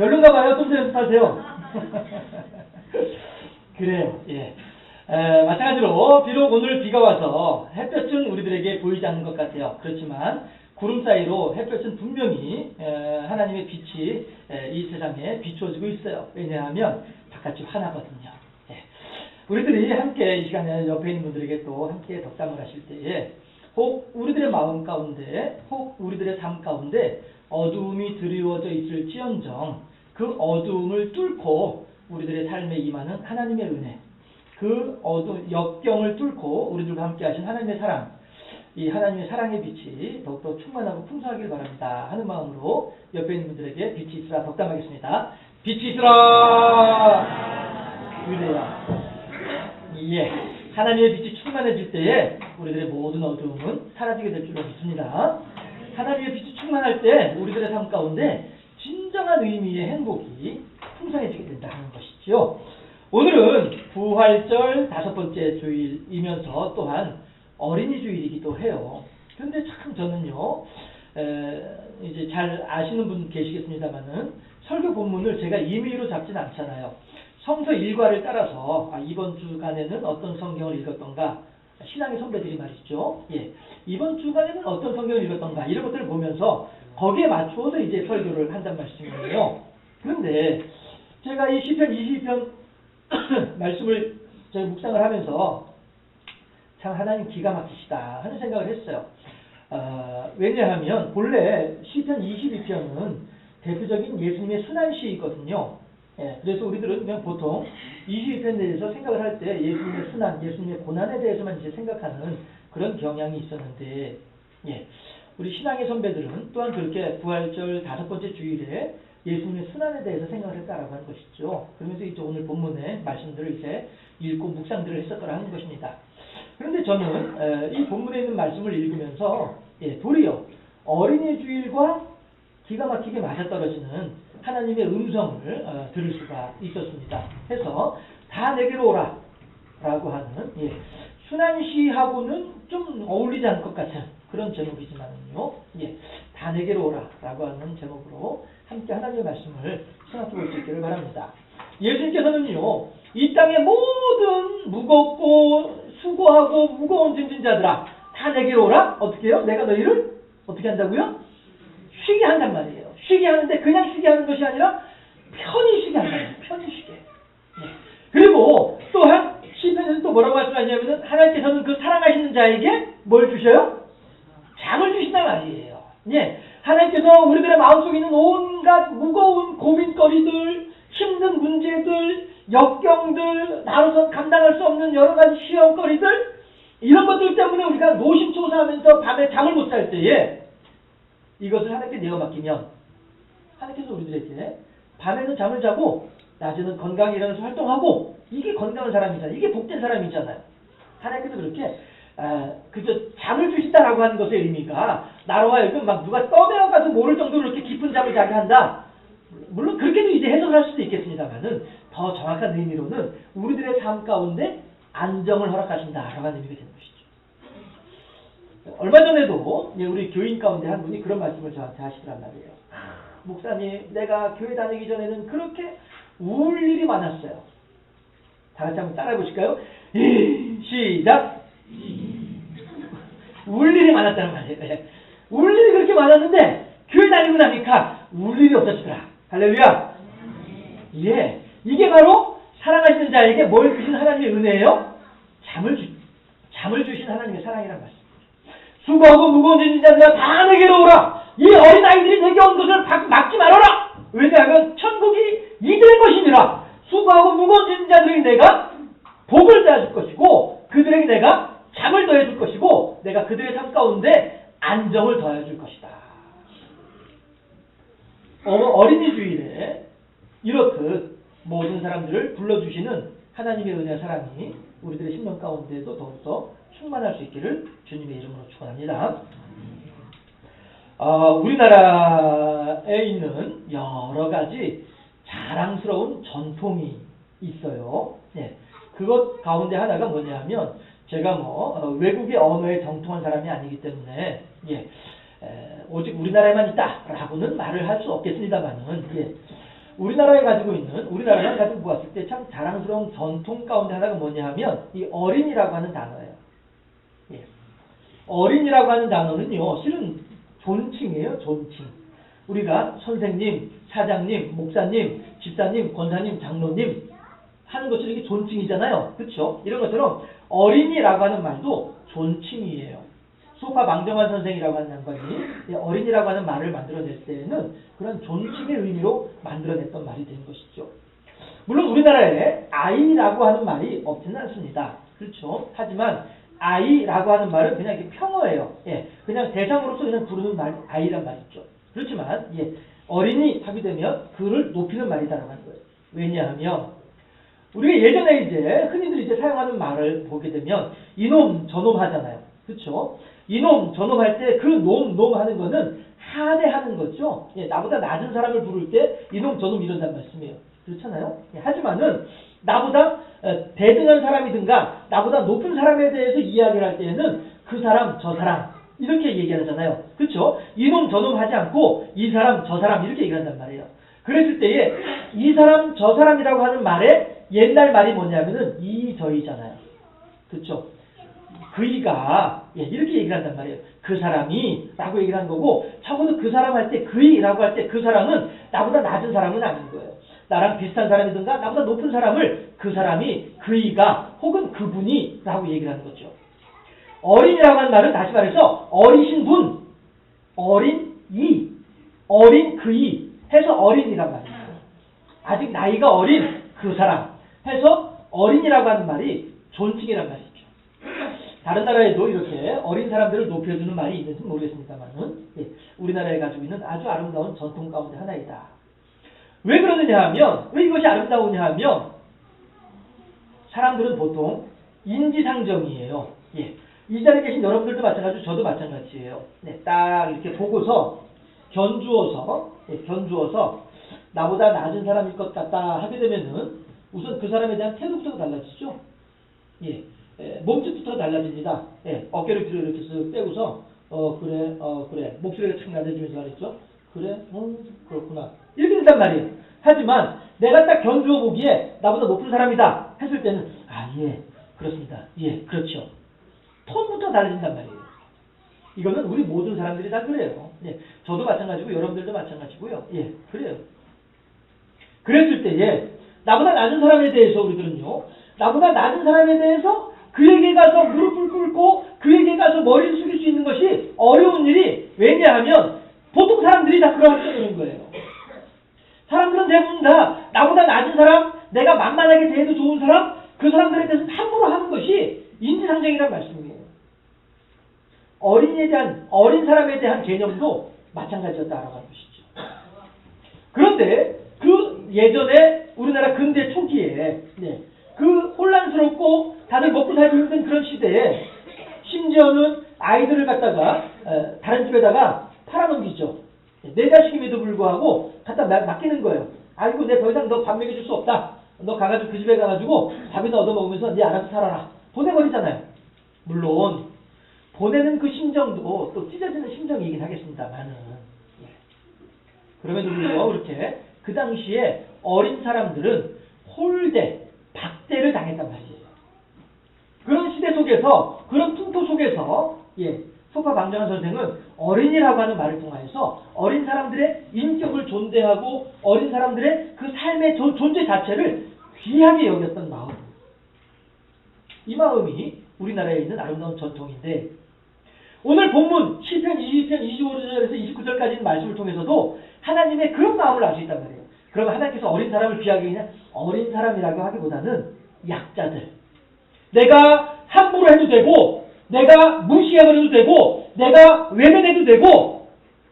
별론가 봐요. 좀 더 연습하세요. 그래요. 예. 마찬가지로 비록 오늘 비가 와서 햇볕은 우리들에게 보이지 않는 것 같아요. 그렇지만 구름 사이로 햇볕은 분명히 하나님의 빛이 이 세상에 비추어지고 있어요. 왜냐하면 바깥이 환하거든요. 예. 우리들이 함께 이 시간에 옆에 있는 분들에게 또 함께 덕담을 하실 때에 혹 우리들의 마음 가운데 혹 우리들의 삶 가운데 어두움이 드리워져 있을지언정 그 어두움을 뚫고 우리들의 삶에 임하는 하나님의 은혜, 그 역경을 뚫고 우리들과 함께 하신 하나님의 사랑, 이 하나님의 사랑의 빛이 더욱더 충만하고 풍성하길 바랍니다 하는 마음으로 옆에 있는 분들에게 빛이 있으라 덕담하겠습니다. 빛이 있으라. 그래요. 예, 하나님의 빛이 충만해질 때에 우리들의 모든 어두움은 사라지게 될 줄로 믿습니다. 하나님의 빛이 충만할 때 우리들의 삶 가운데 진정한 의미의 행복이 풍성해지게 된다 하는 것이지요. 오늘은 부활절 5번째 주일이면서 또한 어린이 주일이기도 해요. 그런데 참 저는요, 이제 잘 아시는 분 계시겠습니다만은 설교 본문을 제가 임의로 잡진 않잖아요. 성서 일과를 따라서 이번 주간에는 어떤 성경을 읽었던가, 신앙의 선배들이 말이죠. 예, 이번 주간에는 어떤 성경을 읽었던가 이런 것들을 보면서 거기에 맞추어서 이제 설교를 한단 말씀이에요. 그런데 제가 이 시편 22편 말씀을 제가 묵상을 하면서 참 하나님 기가 막히시다 하는 생각을 했어요. 왜냐하면 본래 시편 22편은 대표적인 예수님의 순환시이거든요. 예, 그래서 우리들은 그냥 보통 22편 대해서 생각을 할 때 예수님의 순환, 예수님의 고난에 대해서만 이제 생각하는 그런 경향이 있었는데, 예, 우리 신앙의 선배들은 또한 그렇게 부활절 5번째 주일에 예수님의 순환에 대해서 생각을 했다라고 하는 것이죠. 그러면서 이제 오늘 본문의 말씀들을 이제 읽고 묵상들을 했었더라 하는 것입니다. 그런데 저는 이 본문에 있는 말씀을 읽으면서 도리어 어린이 주일과 기가 막히게 맞아떨어지는 하나님의 음성을 들을 수가 있었습니다. 해서 다 내게로 오라 라고 하는 순환시하고는 좀 어울리지 않을 것 같은 그런 제목이지만요. 다 내게로 오라 라고 하는 제목으로 함께 하나님의 말씀을 생각해 볼 수 있기를 바랍니다. 예수님께서는요, 이 땅의 모든 무겁고 수고하고 무거운 짐진 자들아 다 내게로 오라. 어떻게 해요? 내가 너희를 어떻게 한다고요? 쉬게 한단 말이에요. 쉬게 하는데 그냥 쉬게 하는 것이 아니라 편히 쉬게 한단 말이에요. 편히 쉬게. 그리고 또한 시편에서 또 뭐라고 말씀하시냐면 하나님께서는 그 사랑하시는 자에게 뭘 주셔요? 잠을 주신단 말이에요. 하나님께서 우리들의 마음속에 있는 온갖 무거운 고민거리들, 힘든 문제들, 역경들, 나로서 감당할 수 없는 여러 가지 시험거리들, 이런 것들 때문에 우리가 노심초사하면서 밤에 잠을 못 잘 때에 이것을 하나님께 내어 맡기면 하나님께서 우리들에게 밤에는 잠을 자고 낮에는 건강히 일어나서 활동하고, 이게 건강한 사람이잖아요. 이게 복된 사람이잖아요. 하나님께서 그렇게 그저 잠을 주신다라고 하는 것의 의미가 나로 하여금 막 누가 떠내어가도 모를 정도로 이렇게 깊은 잠을 자게 한다. 물론 그렇게도 이제 해석할 수도 있겠습니다만은 더 정확한 의미로는 우리들의 삶 가운데 안정을 허락하신다라고 하는 의미가 되는 것이죠. 얼마 전에도 우리 교인 가운데 한 분이 그런 말씀을 저한테 하시더란 말이에요. 목사님, 내가 교회 다니기 전에는 그렇게 울 일이 많았어요. 다 같이 한번 따라해 보실까요? 시작! 울 일이 많았다는 말이에요. 울 일이 그렇게 많았는데 교회 다니고 나니까 울 일이 없어지더라. 할렐루야! 예, 이게 바로 사랑하시는 자에게 뭘 주신 하나님의 은혜예요? 잠을 주신 하나님의 사랑이란 말씀. 수고하고 무거운 짐진 자들아 다 내게로 오라. 이 어린아이들이 내게 온 것을 막지 말아라. 왜냐하면 천국이 이들의 것이니라. 수고하고 무거운 짐진 자들에게 내가 복을 더해줄 것이고 그들에게 내가 잠을 더해줄 것이고 내가 그들의 삶 가운데 안정을 더해줄 것이다. 어린이 주일에 이렇듯 모든 사람들을 불러주시는 하나님의 은혜와 사랑이 우리들의 심령 가운데도 더욱더 충만할 수 있기를 주님의 이름으로 축원합니다. 우리나라에 있는 여러 가지 자랑스러운 전통이 있어요. 그것 가운데 하나가 뭐냐면 제가 외국의 언어에 정통한 사람이 아니기 때문에 오직 우리나라에만 있다라고는 말을 할 수 없겠습니다만은 우리나라가 가지고 보았을 때 참 자랑스러운 전통 가운데 하나가 뭐냐 하면 이 어린이라고 하는 단어예요. 예. 어린이라고 하는 단어는요, 실은 존칭이에요, 존칭. 우리가 선생님, 사장님, 목사님, 집사님, 권사님, 장로님 하는 것처럼 이게 존칭이잖아요. 그렇죠? 이런 것처럼 어린이라고 하는 말도 존칭이에요. 소파 망정환 선생이라고 하는 양반이 어린이라고 하는 말을 만들어낼 때에는 그런 존칭의 의미로 만들어냈던 말이 된 것이죠. 물론 우리나라에 아이라고 하는 말이 없지는 않습니다. 그렇죠? 하지만 아이라고 하는 말은 그냥 이렇게 평어예요. 예, 그냥 대상으로서 그냥 부르는 말, 아이란 말이죠. 그렇지만 예, 어린이 하게 되면 그를 높이는 말이다라고 하는 거예요. 왜냐하면 우리가 예전에 이제 흔히들 이제 사용하는 말을 보게 되면 이놈 저놈 하잖아요. 그렇죠? 이놈 저놈 할 때 그 놈 하는 거는 하대하는 거죠. 예, 나보다 낮은 사람을 부를 때 이놈 저놈 이런단 말씀이에요. 그렇잖아요? 예, 하지만은 나보다 대등한 사람이든가 나보다 높은 사람에 대해서 이야기를 할 때에는 그 사람 저 사람 이렇게 얘기하잖아요. 그렇죠? 이놈 저놈 하지 않고 이 사람 저 사람 이렇게 얘기한단 말이에요. 그랬을 때에 이 사람 저 사람이라고 하는 말에 옛날 말이 뭐냐면은 이 저이잖아요. 그렇죠? 그이가 이렇게 얘기를 한단 말이에요. 그 사람이 라고 얘기를 한 거고 적어도 그 사람 할 때 그이라고 할 때 그 사람은 나보다 낮은 사람은 아닌 거예요. 나랑 비슷한 사람이든가 나보다 높은 사람을 그 사람이 그이가 혹은 그분이 라고 얘기를 하는 거죠. 어린이라고 하는 말은 다시 말해서 어리신 분, 어린 이, 어린 그이 해서 어린이란 말이에요. 아직 나이가 어린 그 사람 해서 어린이라고 하는 말이 존칭이란 말이죠. 다른 나라에도 이렇게 어린 사람들을 높여주는 말이 있는지 모르겠습니다만은 우리나라에 가지고 있는 아주 아름다운 전통 가운데 하나이다. 왜 그러느냐 하면 왜 이것이 아름다우냐 하면 사람들은 보통 인지상정이에요. 예. 이 자리에 계신 여러분들도 마찬가지고 저도 마찬가지예요. 네, 딱 이렇게 보고서 견주어서 나보다 낮은 사람일 것 같다 하게 되면은 우선 그 사람에 대한 태도부터 달라지죠. 예. 몸짓부터 달라집니다. 예, 어깨를 뒤로 이렇게 쓱 빼고서 그래 목소리가 착 낮아지면서 말했죠. 그래 그렇구나 이렇게 된단 말이에요. 하지만 내가 딱 견주어 보기에 나보다 높은 사람이다 했을 때는 예 그렇습니다. 예 그렇죠. 톤부터 달라진단 말이에요. 이거는 우리 모든 사람들이 다 그래요. 예, 저도 마찬가지고 여러분들도 마찬가지고요. 예 그래요. 그랬을 때에 나보다 낮은 사람에 대해서 우리들은요. 나보다 낮은 사람에 대해서 그에게 가서 무릎을 꿇고 그에게 가서 머리를 숙일 수 있는 것이 어려운 일이 왜냐하면 보통 사람들이 다 그러기 때문인 거예요. 사람들은 대부분 다 나보다 낮은 사람, 내가 만만하게 대해도 좋은 사람, 그 사람들에 대해서 함부로 하는 것이 인지상정이라는 말씀이에요. 어린 사람에 대한 개념도 마찬가지였다라고 하는 것이죠. 그런데 그 예전에 우리나라 근대 초기에 그 혼란스럽고 다들 먹고 살기 힘든 그런 시대에 심지어는 아이들을 갖다가 다른 집에다가 팔아넘기죠. 내 자식임에도 불구하고 갖다 맡기는 거예요. 아이고 내 더 이상 너 밥 먹여줄 수 없다. 너 가가지고 그 집에 가가지고 밥이나 얻어먹으면서 네 알아서 살아라. 보내버리잖아요. 물론 보내는 그 심정도 또 찢어지는 심정이긴 하겠습니다만은 그럼에도 불구하고 그렇게 그 당시에 어린 사람들은 홀대, 박대를 당했단 말이에요. 그런 시대 속에서, 그런 풍토 속에서, 소파 방정환 선생은 어린이라고 하는 말을 통해서 어린 사람들의 인격을 존대하고 어린 사람들의 그 삶의 존재 자체를 귀하게 여겼던 마음. 이 마음이 우리나라에 있는 아름다운 전통인데 오늘 본문 시편 22편 25절에서 29절까지 있는 말씀을 통해서도 하나님의 그런 마음을 알 수 있단 말이에요. 그러면 하나님께서 어린 사람을 귀하게 그냥 어린 사람이라고 하기보다는 약자들. 내가 함부로 해도 되고 내가 무시해버려도 되고 내가 외면해도 되고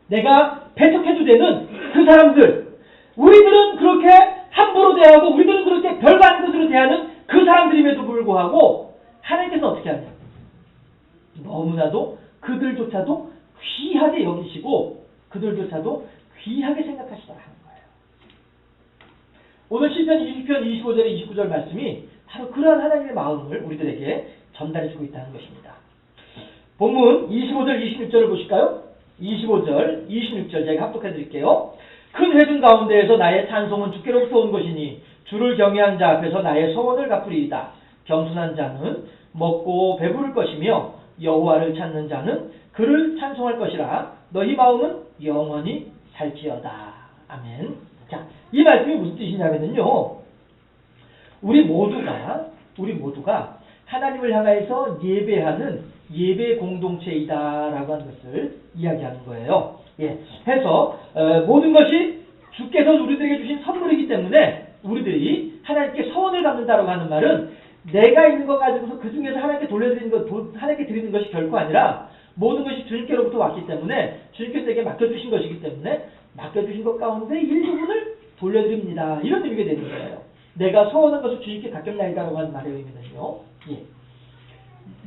내가 배척해도 되는 그 사람들. 우리들은 그렇게 함부로 대하고 우리들은 그렇게 별거 아닌 것으로 대하는 그 사람들임에도 불구하고 하나님께서는 어떻게 하냐. 너무나도 그들조차도 귀하게 여기시고 그들조차도 귀하게 생각하시더라 하는 거예요. 오늘 시편 20편 25절에 29절 말씀이 바로 그러한 하나님의 마음을 우리들에게 전달해주고 있다는 것입니다. 본문 25절 26절을 보실까요? 25절 26절 제가 합독해 드릴게요. 큰 회중 가운데에서 나의 찬송은 주께로부터 온 것이니 주를 경외한 자 앞에서 나의 소원을 갚으리이다. 겸손한 자는 먹고 배부를 것이며 여호와를 찾는 자는 그를 찬송할 것이라. 너희 마음은 영원히 살지어다. 아멘. 자, 이 말씀이 무슨 뜻이냐면요, 우리 모두가 하나님을 향하여서 예배하는 예배 공동체이다라고 하는 것을 이야기하는 거예요. 예, 해서 모든 것이 주께서 우리들에게 주신 선물이기 때문에 우리들이 하나님께 서원을 갚는다라고 하는 말은 내가 있는 것 가지고서 그 중에서 하나님께 돌려드리는 것, 하나님께 드리는 것이 결코 아니라 모든 것이 주님께로부터 왔기 때문에 주님께서 내게 맡겨주신 것이기 때문에 맡겨주신 것 가운데 일부분을 돌려드립니다. 이런 의미가 되는 거예요. 내가 서원한 것을 주님께 갚겠나이다라고 하는 말의 의미는요, 예,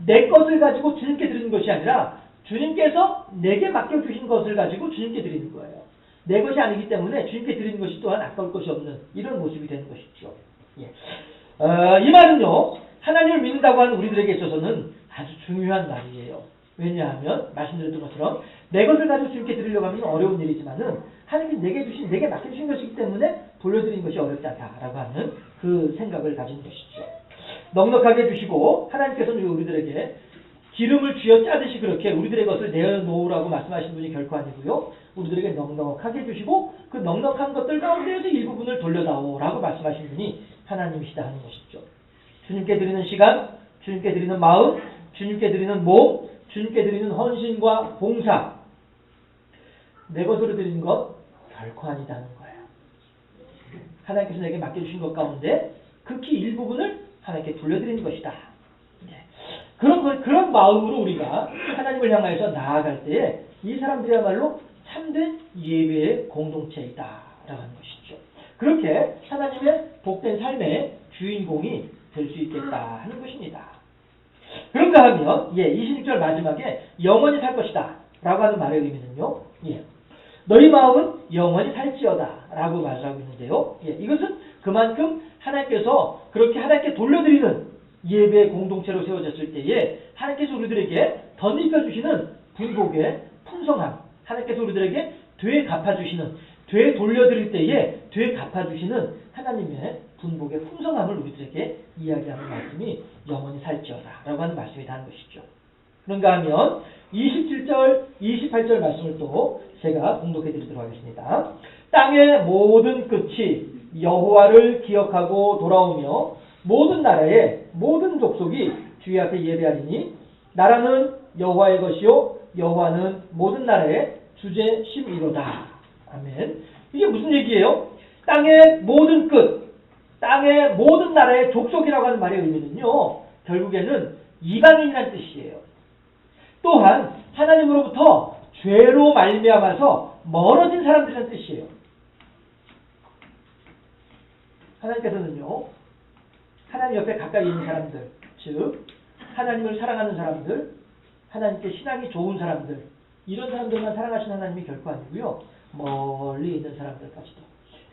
내 것을 가지고 주님께 드리는 것이 아니라 주님께서 내게 맡겨주신 것을 가지고 주님께 드리는 거예요. 내 것이 아니기 때문에 주님께 드리는 것이 또한 아까울 것이 없는 이런 모습이 되는 것이죠. 예. 이 말은요, 하나님을 믿는다고 하는 우리들에게 있어서는 아주 중요한 말이에요. 왜냐하면 말씀드렸던 것처럼 내 것을 가지고 주님께 드리려고 하면 어려운 일이지만은 하나님이 내게 맡겨주신 것이기 때문에 돌려드리는 것이 어렵지 않다라고 하는 그 생각을 가진 것이죠. 넉넉하게 주시고 하나님께서는 우리들에게 기름을 쥐어 짜듯이 그렇게 우리들의 것을 내어놓으라고 말씀하신 분이 결코 아니고요, 우리들에게 넉넉하게 주시고 그 넉넉한 것들 가운데에서 일부분을 돌려다오라고 말씀하신 분이 하나님이시다 하는 것이죠. 주님께 드리는 시간, 주님께 드리는 마음, 주님께 드리는 몸, 주님께 드리는 헌신과 봉사, 내 것으로 드리는 것 결코 아니다는 거예요. 하나님께서 내게 맡겨주신 것 가운데 극히 일부분을 하나님께 돌려드리는 것이다. 그런 마음으로 우리가 하나님을 향하여서 나아갈 때에 이 사람들이야말로 참된 예배의 공동체이다 라고 하는 것이죠. 그렇게 하나님의 복된 삶의 주인공이 될 수 있겠다 하는 것입니다. 그런가 하면 26절 마지막에 영원히 살 것이다 라고 하는 말의 의미는요, 너희 마음은 영원히 살지어다 라고 말을 하고 있는데요, 이것은 그만큼 하나님께서 그렇게 하나님께 돌려드리는 예배 공동체로 세워졌을 때에 하나님께서 우리들에게 덧입혀주시는 분복의 풍성함, 하나님께서 우리들에게 되갚아주시는, 돌려드릴 때에 되갚아주시는 하나님의 분복의 풍성함을 우리들에게 이야기하는 말씀이 영원히 살지어다 라고 하는 말씀이 다는 것이죠. 그런가 하면 27절, 28절 말씀을 또 제가 공독해 드리도록 하겠습니다. 땅의 모든 끝이 여호와를 기억하고 돌아오며 모든 나라의 모든 족속이 주의 앞에 예배하리니 나라는 여호와의 것이요 여호와는 모든 나라의 주제심이로다. 아멘. 이게 무슨 얘기예요? 땅의 모든 끝, 땅의 모든 나라의 족속이라고 하는 말의 의미는요, 결국에는 이방인이라는 뜻이에요. 또한 하나님으로부터 죄로 말미암아서 멀어진 사람들이라는 뜻이에요. 하나님께서는요, 하나님 옆에 가까이 있는 사람들, 즉 하나님을 사랑하는 사람들, 하나님께 신앙이 좋은 사람들, 이런 사람들만 사랑하시는 하나님이 결코 아니고요, 멀리 있는 사람들까지도,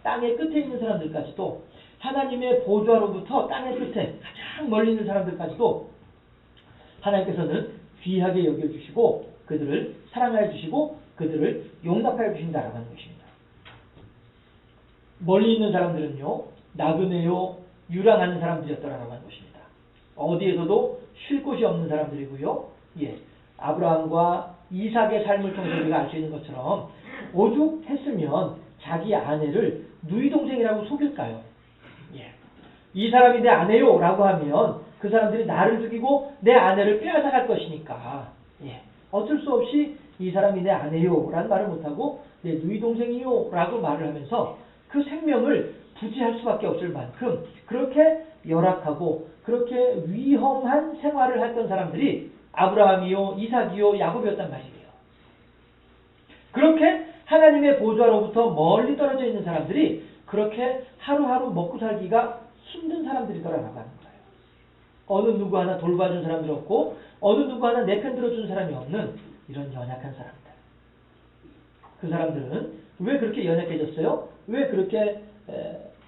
땅의 끝에 있는 사람들까지도, 하나님의 보좌로부터 땅의 끝에 가장 멀리 있는 사람들까지도 하나님께서는 귀하게 여겨주시고 그들을 사랑하여 주시고 그들을 용납하여 주신다라고 하는 것입니다. 멀리 있는 사람들은요, 나그네요 유랑하는 사람들이었다라고 하는 것입니다. 어디에서도 쉴 곳이 없는 사람들이고요. 아브라함과 이삭의 삶을 통해서 우리가 알 수 있는 것처럼 오죽했으면 자기 아내를 누이 동생이라고 속일까요? 이 사람이 내 아내요 라고 하면 그 사람들이 나를 죽이고 내 아내를 빼앗아갈 것이니까 어쩔 수 없이 이 사람이 내 아내요 라는 말을 못하고 내 누이 동생이요 라고 말을 하면서 그 생명을 부지할 수밖에 없을 만큼 그렇게 열악하고 그렇게 위험한 생활을 했던 사람들이 아브라함이요 이삭이요 야곱이었단 말이에요. 그렇게 하나님의 보좌로부터 멀리 떨어져 있는 사람들이 그렇게 하루하루 먹고 살기가 힘든 사람들이더라라고 하는 거예요. 어느 누구 하나 돌봐준 사람이 없고 어느 누구 하나 내 편 들어주는 사람이 없는 이런 연약한 사람들. 그 사람들은 왜 그렇게 연약해졌어요? 왜 그렇게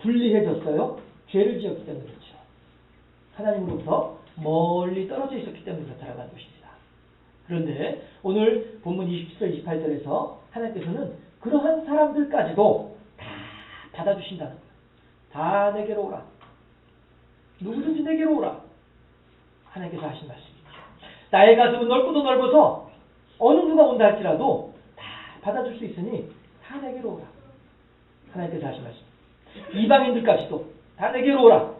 불리해졌어요? 죄를 지었기 때문에 그렇죠. 하나님으로부터 멀리 떨어져 있었기 때문에 그렇다고 하는 것입니다. 그런데 오늘 본문 27절 28절에서 하나님께서는 그러한 사람들까지도 받아주신다는 거예요. 다 내게로 오라. 누구든지 내게로 오라. 하나님께서 하신 말씀이죠. 나의 가슴은 넓고도 넓어서 어느 누가 온다 할지라도 다 받아줄 수 있으니 다 내게로 오라. 하나님께서 하신 말씀. 이방인들까지도 다 내게로 오라.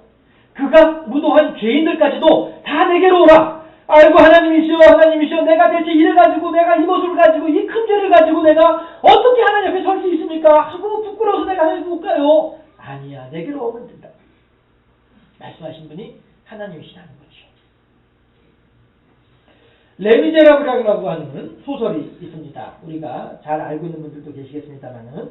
그가 무도한 죄인들까지도 다 내게로 오라. 아이고 하나님이시여 하나님이시여 내가 대체 이래가지고 내가 이 모습을 가지고 이 큰 죄를 가지고 내가 어떻게 하나님 앞에 설 수 있습니까? 하고 부끄러워서 내가 하나님 못 가요. 아니야 내게로 오면 된다. 말씀하신 분이 하나님이시라는 거죠. 레미제라블이라고 하는 소설이 있습니다. 우리가 잘 알고 있는 분들도 계시겠습니다만은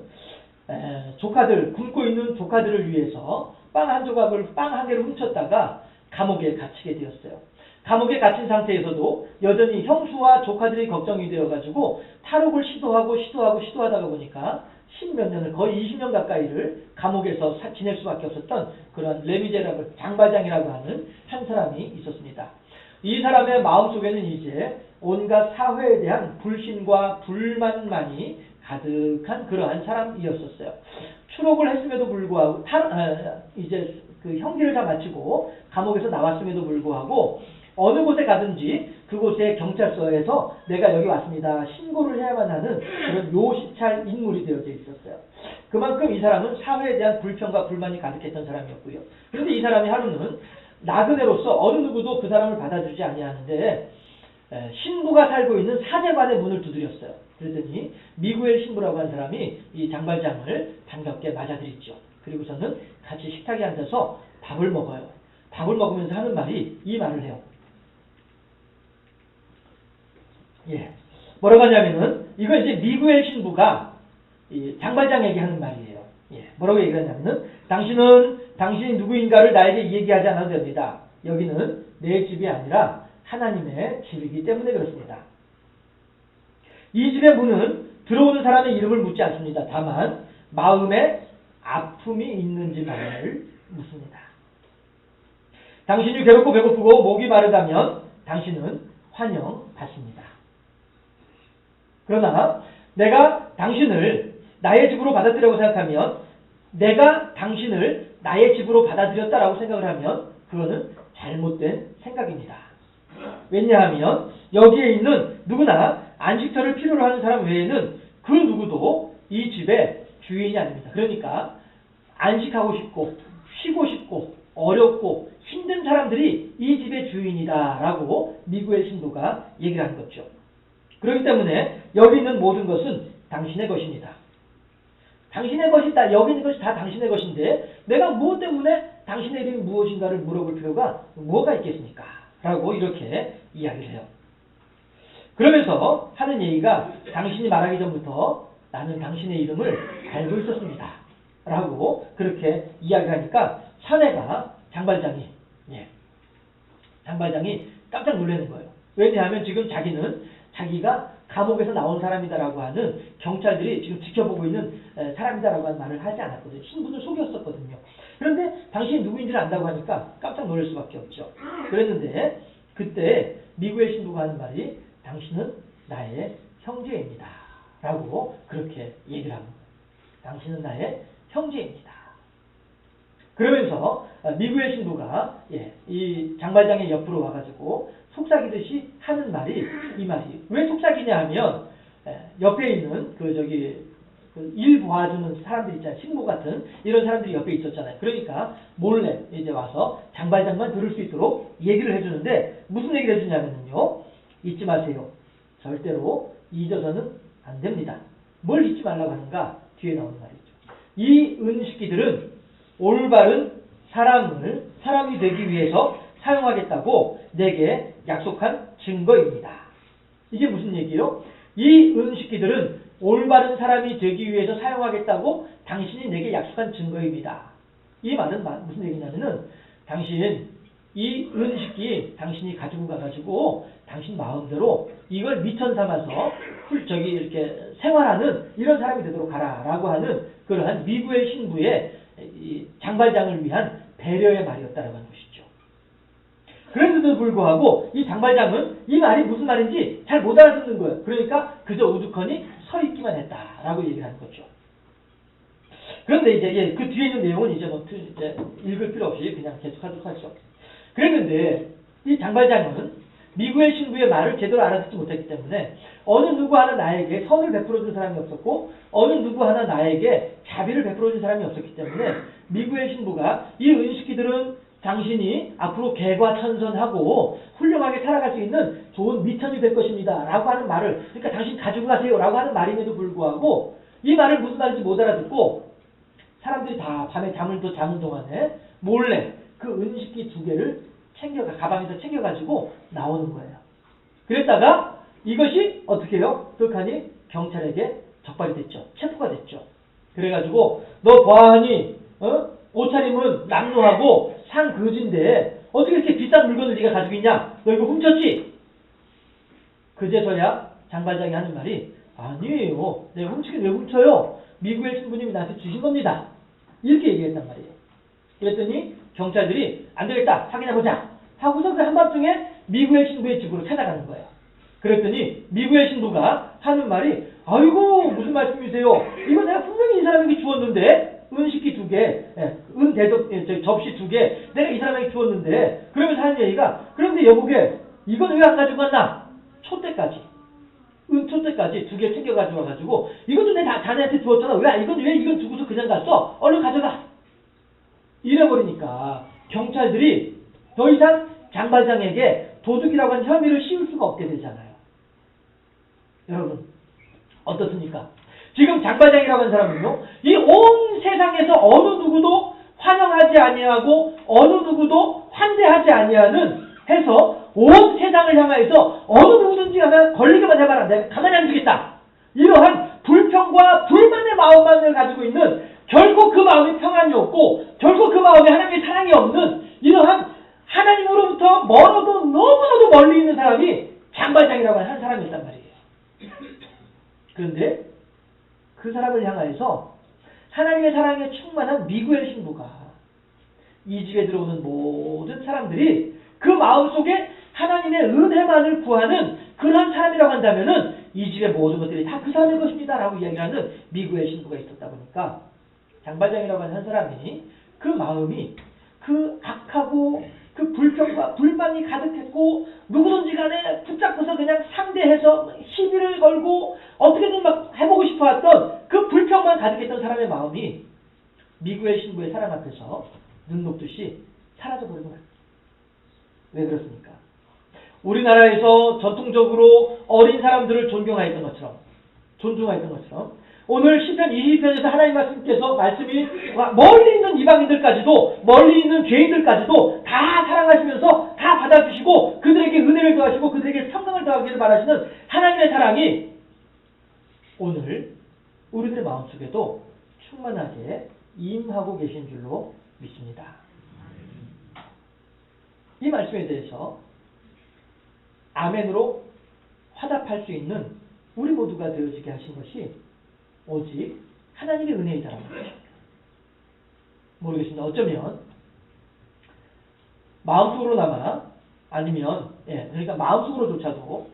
조카들 굶고 있는 조카들을 위해서 빵 한 개를 훔쳤다가 감옥에 갇히게 되었어요. 감옥에 갇힌 상태에서도 여전히 형수와 조카들이 걱정이 되어가지고 탈옥을 시도하다가 보니까 10몇 년을 거의 20년 가까이를 감옥에서 지낼 수밖에 없었던 그런 레미제라블 장발장이라고 하는 한 사람이 있었습니다. 이 사람의 마음속에는 이제 온갖 사회에 대한 불신과 불만만이 가득한 그러한 사람이었었어요. 추록을 했음에도 불구하고 이제 그 형기를 다 마치고 감옥에서 나왔음에도 불구하고 어느 곳에 가든지 그곳의 경찰서에서 내가 여기 왔습니다. 신고를 해야만 하는 그런 요시찰 인물이 되어져 있었어요. 그만큼 이 사람은 사회에 대한 불평과 불만이 가득했던 사람이었고요. 그런데 이 사람이 하루는 나그네로서 어느 누구도 그 사람을 받아주지 아니하는데 신부가 살고 있는 사제관의 문을 두드렸어요. 그랬더니 미구엘 신부라고 하는 사람이 이 장발장을 반갑게 맞아들였죠. 그리고서는 같이 식탁에 앉아서 밥을 먹어요. 밥을 먹으면서 하는 말이 이 말을 해요. 뭐라고 하냐면은 이건 이제 미구엘 신부가 이 장발장에게 하는 말이에요. 뭐라고 얘기하냐면은 당신이 누구인가를 나에게 얘기하지 않아도 됩니다. 여기는 내 집이 아니라 하나님의 집이기 때문에 그렇습니다. 이 집의 문은 들어오는 사람의 이름을 묻지 않습니다. 다만 마음에 아픔이 있는지만을 묻습니다. 당신이 괴롭고 배고프고 목이 마르다면 당신은 환영받습니다. 그러나 내가 당신을 나의 집으로 받아들이라고 생각하면 내가 당신을 나의 집으로 받아들였다라고 생각을 하면 그거는 잘못된 생각입니다. 왜냐하면 여기에 있는 누구나 안식처를 필요로 하는 사람 외에는 그 누구도 이 집의 주인이 아닙니다. 그러니까 안식하고 싶고 쉬고 싶고 어렵고 힘든 사람들이 이 집의 주인이다라고 미구엘 신부가 얘기를 하는 거죠. 그렇기 때문에 여기 있는 모든 것은 당신의 것입니다. 당신의 것이다. 여기 있는 것이 다 당신의 것인데 내가 무엇 때문에 당신의 이름이 무엇인가를 물어볼 필요가 뭐가 있겠습니까? 라고 이렇게 이야기를 해요. 그러면서 하는 얘기가 당신이 말하기 전부터 나는 당신의 이름을 알고 있었습니다. 라고 그렇게 이야기하니까 사내가 장발장이 깜짝 놀라는 거예요. 왜냐하면 지금 자기가 감옥에서 나온 사람이다라고 하는 경찰들이 지금 지켜보고 있는 사람이다라고 하는 말을 하지 않았거든요. 신분을 속였었거든요. 그런데 당신이 누구인지를 안다고 하니까 깜짝 놀랄 수밖에 없죠. 그랬는데 그때 미구엘 신부가 하는 말이 당신은 나의 형제입니다. 라고 그렇게 얘기를 합니다. 당신은 나의 형제입니다. 그러면서 미구엘 신부가 이 장발장의 옆으로 와가지고 속삭이듯이 하는 말이 이 말이 왜 속삭이냐 하면 옆에 있는 일 도와주는 사람들 있잖아요. 식모 같은 이런 사람들이 옆에 있었잖아요. 그러니까 몰래 이제 와서 장발장만 들을 수 있도록 얘기를 해주는데 무슨 얘기를 해주냐면요. 잊지 마세요. 절대로 잊어서는 안 됩니다. 뭘 잊지 말라고 하는가? 뒤에 나오는 말이죠. 이 은식기들은 올바른 사람이 되기 위해서 사용하겠다고 내게 약속한 증거입니다. 이게 무슨 얘기예요? 이 은식기들은 올바른 사람이 되기 위해서 사용하겠다고 당신이 내게 약속한 증거입니다. 이 말은 무슨 얘기냐면은 이 은식기 당신이 가지고 가가지고 당신 마음대로 이걸 미천 삼아서 이렇게 생활하는 이런 사람이 되도록 하라라고 하는 그러한 미구엘 신부의 이 장발장을 위한 배려의 말이었다라고 하는 것이죠. 그런데도 불구하고 이 장발장은 이 말이 무슨 말인지 잘 못 알아듣는 거예요. 그러니까 그저 우두커니 서 있기만 했다라고 얘기를 하는 거죠. 그런데 이제 그 뒤에 있는 내용은 이제 이제 읽을 필요 없이 그냥 계속하도록 하죠. 그랬는데 이 장발장은 미구엘 신부의 말을 제대로 알아듣지 못했기 때문에 어느 누구 하나 나에게 선을 베풀어준 사람이 없었고 어느 누구 하나 나에게 자비를 베풀어준 사람이 없었기 때문에 미구엘 신부가 이 은식기들은 당신이 앞으로 개과천선하고 훌륭하게 살아갈 수 있는 좋은 미천이 될 것입니다 라고 하는 말을, 그러니까 당신 가지고 가세요 라고 하는 말임에도 불구하고 이 말을 무슨 말인지 못 알아듣고 사람들이 다 밤에 잠을 또 자는 동안에 몰래 그 은식기 2개를 가방에서 챙겨가지고 나오는 거예요. 그랬다가 이것이 어떻게 해요? 떡하니 경찰에게 적발이 됐죠. 체포가 됐죠. 그래가지고 너 보아하니 옷차림은 남루하고 상거지인데 어떻게 이렇게 비싼 물건을 네가 가지고 있냐? 너 이거 훔쳤지? 그제서야 장발장이 하는 말이 아니에요. 내가 훔치긴 왜 훔쳐요? 미구엘 신부님이 나한테 주신 겁니다. 이렇게 얘기했단 말이에요. 그랬더니 경찰들이 안 되겠다. 확인해보자. 하고서 그 한밤중에 미구엘 신부의 집으로 찾아가는 거예요. 그랬더니 미구엘 신부가 하는 말이 아이고 무슨 말씀이세요? 이거 내가 분명히 이 사람에게 주었는데 은식기 2개, 접시 2개 내가 이 사람에게 주었는데 그러면서 하는 얘기가 그런데 여보게 이건 왜 안 가지고 갔나? 촛대까지. 촛대까지 2개 챙겨가지고 와가지고 이것도 내가 자네한테 주었잖아. 왜 이건 두고서 그냥 갔어? 얼른 가져가. 이래버리니까 경찰들이 더 이상 장발장에게 도둑이라고 하는 혐의를 씌울 수가 없게 되잖아요. 여러분 어떻습니까? 지금 장발장이라고 하는 사람은요, 이 온 세상에서 어느 누구도 환영하지 아니하고 어느 누구도 환대하지 아니하는 해서 온 세상을 향하여서 어느 누구든지 하나 걸리게만 해봐라. 내가 가만히 안 두겠다. 이러한 불평과 불만의 마음만을 가지고 있는, 결코 그 마음이 평안이 없고 결코 그 마음에 하나님의 사랑이 없는 이러한 하나님으로부터 멀어도 너무나도 멀리 있는 사람이 장발장이라고 하는 한 사람이 있단 말이에요. 그런데 그 사람을 향하여서 하나님의 사랑에 충만한 미구엘 신부가 이 집에 들어오는 모든 사람들이 그 마음속에 하나님의 은혜만을 구하는 그런 사람이라고 한다면은 이 집의 모든 것들이 다 그 사람의 것입니다 라고 이야기하는 미구엘 신부가 있었다 보니까 장발장이라고 하는 한 사람이 그 마음이 그 악하고 그 불평과 불만이 가득했고 누구든지 간에 붙잡고서 그냥 상대해서 시비를 걸고 어떻게든 막 해보고 싶어했던 그 불평만 가득했던 사람의 마음이 미구엘 신부의 사랑 앞에서 눈 녹듯이 사라져버리고 말이에요. 왜 그렇습니까? 우리나라에서 전통적으로 어린 사람들을 존중하였던 것처럼 오늘 시편 20편에서 하나님 말씀이 멀리 있는 이방인들까지도, 멀리 있는 죄인들까지도 다 사랑하시면서 다 받아주시고 그들에게 은혜를 더하시고 그들에게 평강을 더하기를 바라시는 하나님의 사랑이 오늘 우리들의 마음속에도 충만하게 임하고 계신 줄로 믿습니다. 이 말씀에 대해서 아멘으로 화답할 수 있는 우리 모두가 되어지게 하신 것이 오직 하나님의 은혜이다라는 거죠. 모르겠습니다. 어쩌면 마음속으로나마 아니면 그러니까 마음속으로조차도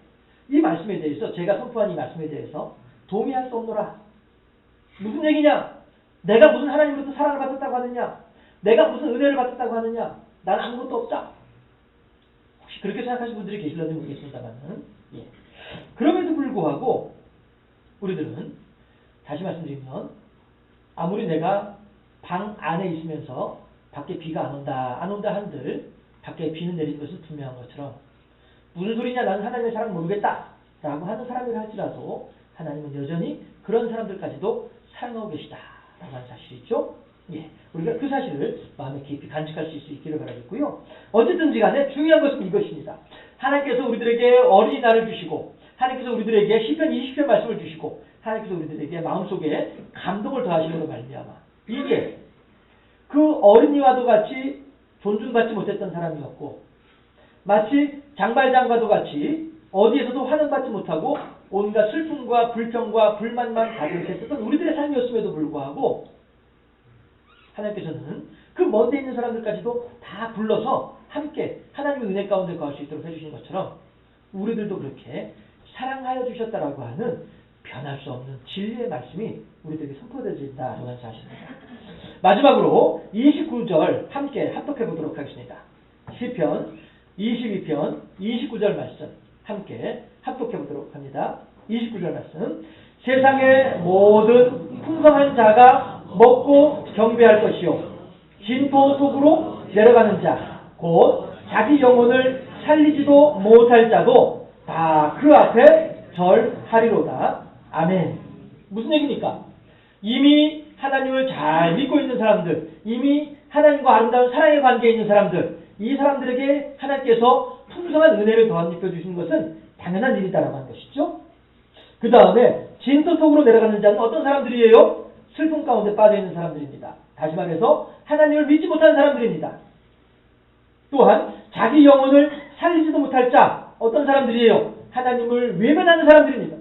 이 말씀에 대해서, 제가 선포한 이 말씀에 대해서 동의할 수 없노라. 무슨 얘기냐? 내가 무슨 하나님으로부터 사랑을 받았다고 하느냐? 내가 무슨 은혜를 받았다고 하느냐? 난 아무것도 없다. 혹시 그렇게 생각하시는 분들이 계실런지 모르겠습니다만은, 그럼에도 불구하고 우리들은 다시 말씀드리면 아무리 내가 방 안에 있으면서 밖에 비가 안 온다 한들 밖에 비는 내리는 것은 분명한 것처럼 무슨 소리냐 나는 하나님의 사랑 모르겠다 라고 하는 사람이라 할지라도 하나님은 여전히 그런 사람들까지도 사랑하고 계시다 라고 하는 사실이죠. 우리가 그 사실을 마음에 깊이 간직할 수 있기를 바라겠고요. 어쨌든지 간에 중요한 것은 이것입니다. 하나님께서 우리들에게 어린이날을 주시고 하나님께서 우리들에게 시편 20편 말씀을 주시고 하나님께서 우리들에게 마음속에 감동을 더하시려고 말미암아 이게 그 어린이와도 같이 존중받지 못했던 사람이었고 마치 장발장과도 같이 어디에서도 환영받지 못하고 온갖 슬픔과 불평과 불만만 가득했었던 우리들의 삶이었음에도 불구하고 하나님께서는 그 먼데 있는 사람들까지도 다 불러서 함께 하나님의 은혜 가운데 거할 수 있도록 해주신 것처럼 우리들도 그렇게 사랑하여 주셨다라고 하는 변할 수 없는 진리의 말씀이 우리들에게 선포되어진다라고 하는 사실입니다. 마지막으로 29절 함께 합독해 보도록 하겠습니다. 시편 22편 29절 말씀 함께 합독해 보도록 합니다. 29절 말씀. 세상의 모든 풍성한 자가 먹고 경배할 것이요 진토 속으로 내려가는 자 곧 자기 영혼을 살리지도 못할 자도 다 그 앞에 절하리로다. 아멘. 무슨 얘기입니까? 이미 하나님을 잘 믿고 있는 사람들, 이미 하나님과 아름다운 사랑의 관계에 있는 사람들, 이 사람들에게 하나님께서 풍성한 은혜를 더합입혀 주시는 것은 당연한 일이다라고 하는 것이죠. 그 다음에 진토 속으로 내려가는 자는 어떤 사람들이에요? 슬픔 가운데 빠져있는 사람들입니다. 다시 말해서 하나님을 믿지 못하는 사람들입니다. 또한 자기 영혼을 살리지도 못할 자, 어떤 사람들이에요? 하나님을 외면하는 사람들입니다.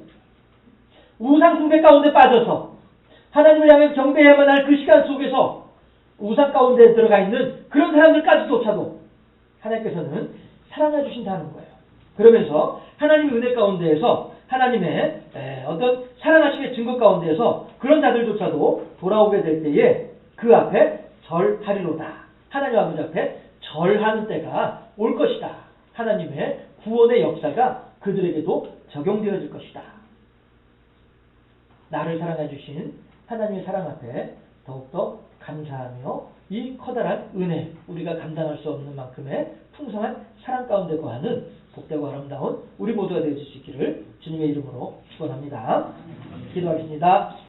우상 숭배 가운데 빠져서 하나님을 향해 경배해야만 할 그 시간 속에서 우상 가운데 들어가 있는 그런 사람들까지조차도 하나님께서는 사랑해 주신다는 거예요. 그러면서 하나님의 은혜 가운데에서 하나님의 어떤 사랑하심의 증거 가운데에서 그런 자들조차도 돌아오게 될 때에 그 앞에 절하리로다. 하나님 아버지 앞에 절하는 때가 올 것이다. 하나님의 구원의 역사가 그들에게도 적용되어질 것이다. 나를 사랑해 주신 하나님의 사랑 앞에 더욱더 감사하며 이 커다란 은혜, 우리가 감당할 수 없는 만큼의 풍성한 사랑 가운데 거하는 복되고 아름다운 우리 모두가 되어질 수 있기를 주님의 이름으로 축원합니다. 기도하겠습니다.